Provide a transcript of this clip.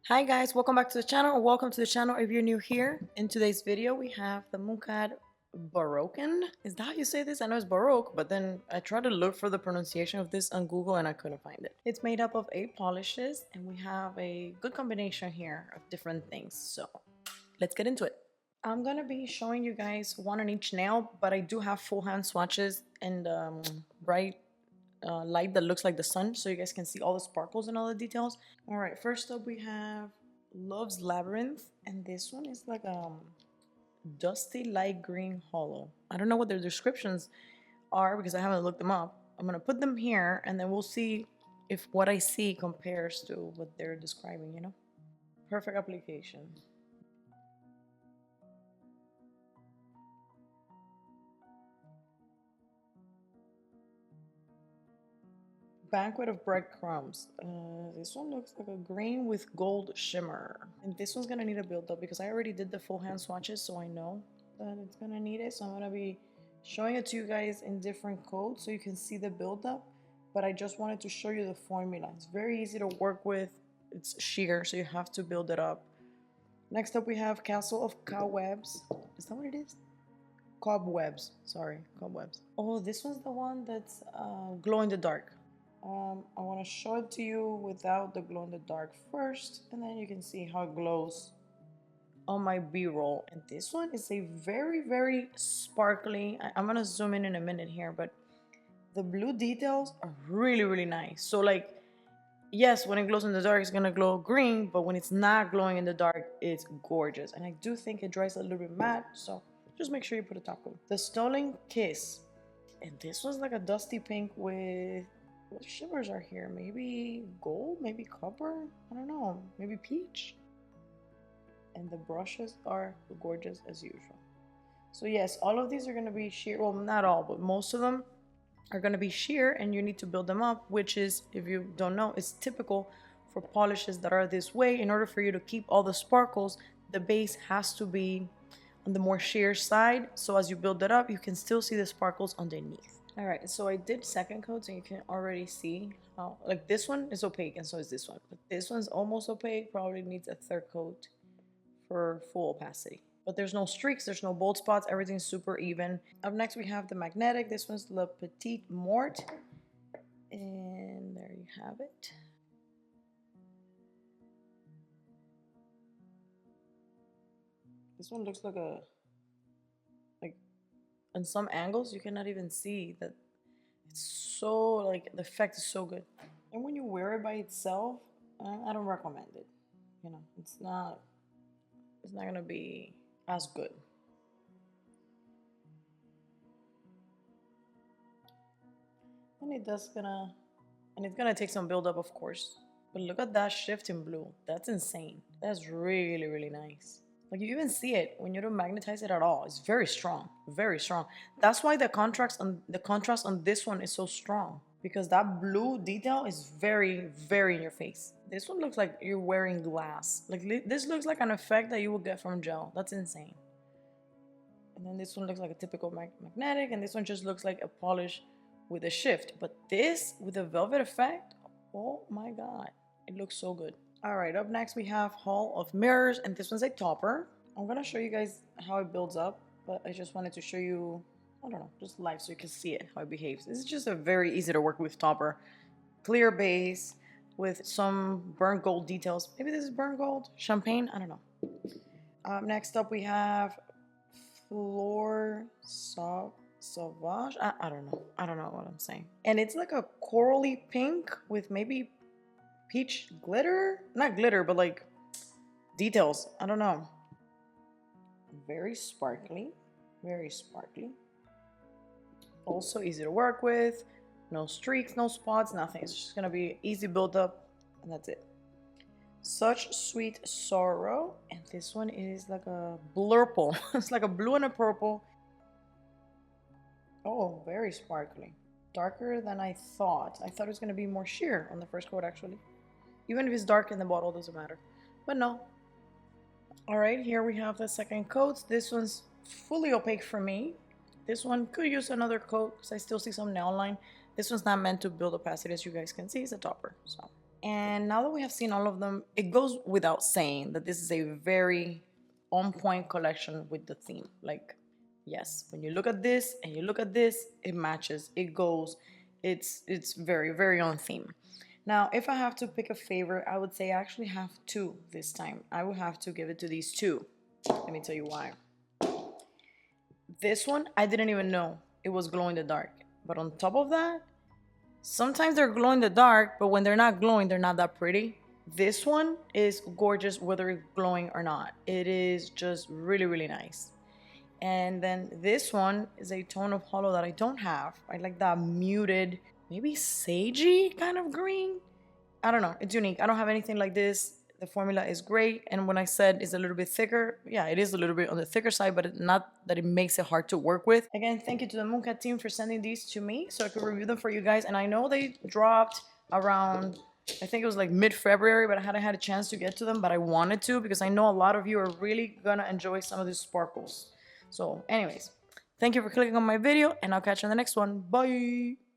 Hi guys, welcome back to the channel, or welcome to the channel if you're new here. In today's video we have the Mooncat Baroquen. Is that how you say this? I know it's Baroque, but then I tried to look for the pronunciation of this on Google and I couldn't find it. It's made up of 8 polishes and we have a good combination here of different things. So let's get into it. I'm gonna be showing you guys one on each nail, but I do have full hand swatches and bright light that looks like the sun, so you guys can see all the sparkles and all the details. All right, first up we have Love's Labyrinth, and this one is like dusty light green hollow. I don't know what their descriptions are because I haven't looked them up. I'm gonna put them here and then we'll see if what I see compares to what they're describing, you know? Perfect application. Banquet of Breadcrumbs. This one looks like a green with gold shimmer. And this one's gonna need a build up because I already did the full hand swatches, so I know that it's gonna need it. So I'm gonna be showing it to you guys in different codes so you can see the build up. But I just wanted to show you the formula. It's very easy to work with. It's sheer, so you have to build it up. Next up we have Castle of Cobwebs. Is that what it is? Cobwebs. Sorry, cobwebs. Oh, this one's the one that's glow in the dark. I want to show it to you without the glow in the dark first, and then you can see how it glows on my b-roll. And this one is a very sparkly. I'm gonna zoom in a minute here, but the blue details are really nice. So like, yes, when it glows in the dark it's gonna glow green, but when it's not glowing in the dark it's gorgeous. And I do think it dries a little bit matte, so just make sure you put a top coat. The Stolen Kiss, and this one's like a dusty pink with, what shimmers are here? Maybe gold? Maybe copper? I don't know. Maybe peach? And the brushes are gorgeous as usual. So yes, all of these are going to be sheer. Well, not all, but most of them are going to be sheer and you need to build them up, which is, if you don't know, it's typical for polishes that are this way. In order for you to keep all the sparkles, the base has to be on the more sheer side. So as you build it up, you can still see the sparkles underneath. All right, so I did second coats and you can already see how, like, this one is opaque and so is this one. But this one's almost opaque, probably needs a third coat for full opacity. But there's no streaks, there's no bold spots, everything's super even. Up next we have the magnetic. This one's Le Petit Mort. And there you have it. This one looks like a, in some angles you cannot even see that it's so, like, the effect is so good. And when you wear it by itself, I don't recommend it. You know, it's not gonna be as good. And it's gonna take some build up, of course. But look at that shift in blue. That's insane. That's really nice. Like, you even see it when you don't magnetize it at all. It's very strong, very strong. That's why the contrast on this one is so strong, because that blue detail is very in your face. This one looks like you're wearing glass. Like, this looks like an effect that you will get from gel. That's insane. And then this one looks like a typical magnetic, and this one just looks like a polish with a shift. But this with a velvet effect, oh my god, it looks so good. All right, up next we have Hall of Mirrors, and this one's a topper. I'm gonna show you guys how it builds up, but I just wanted to show you, I don't know, just live so you can see it, how it behaves. This is just a very easy to work with topper. Clear base with some burnt gold details. Maybe this is burnt gold? Champagne? I don't know. Next up we have Fleur Sauvage. I don't know. I don't know what I'm saying. And it's like a corally pink with maybe peach glitter, not glitter, but like details. I don't know. Very sparkly, also easy to work with. No streaks, no spots, nothing. It's just gonna be easy build up, and that's it. Such Sweet Sorrow, and this one is like a blurple. It's like a blue and a purple. Oh, very sparkly, darker than I thought. I thought it was gonna be more sheer on the first coat, actually. Even if it's dark in the bottle, doesn't matter. But no. All right, here we have the second coat. This one's fully opaque for me. This one could use another coat because I still see some nail line. This one's not meant to build opacity, as you guys can see. It's a topper. So And now that we have seen all of them, it goes without saying that this is a very on point collection with the theme. Like, yes, when you look at this and you look at this, it matches, it goes, it's very, very on theme. Now, if I have to pick a favorite, I would say I actually have two this time. I would have to give it to these two. Let me tell you why. This one, I didn't even know it was glow in the dark. But on top of that, sometimes they're glow in the dark, but when they're not glowing, they're not that pretty. This one is gorgeous whether it's glowing or not. It is just really, really nice. And then this one is a tone of hollow that I don't have. I like that muted, maybe sagey kind of green. I don't know. It's unique. I don't have anything like this. The formula is great. And when I said it's a little bit thicker, yeah, it is a little bit on the thicker side, but not that it makes it hard to work with. Again, thank you to the Mooncat team for sending these to me so I could review them for you guys. And I know they dropped around, I think it was like mid-February, but I hadn't had a chance to get to them, but I wanted to because I know a lot of you are really gonna enjoy some of these sparkles. So anyways, thank you for clicking on my video and I'll catch you in the next one. Bye.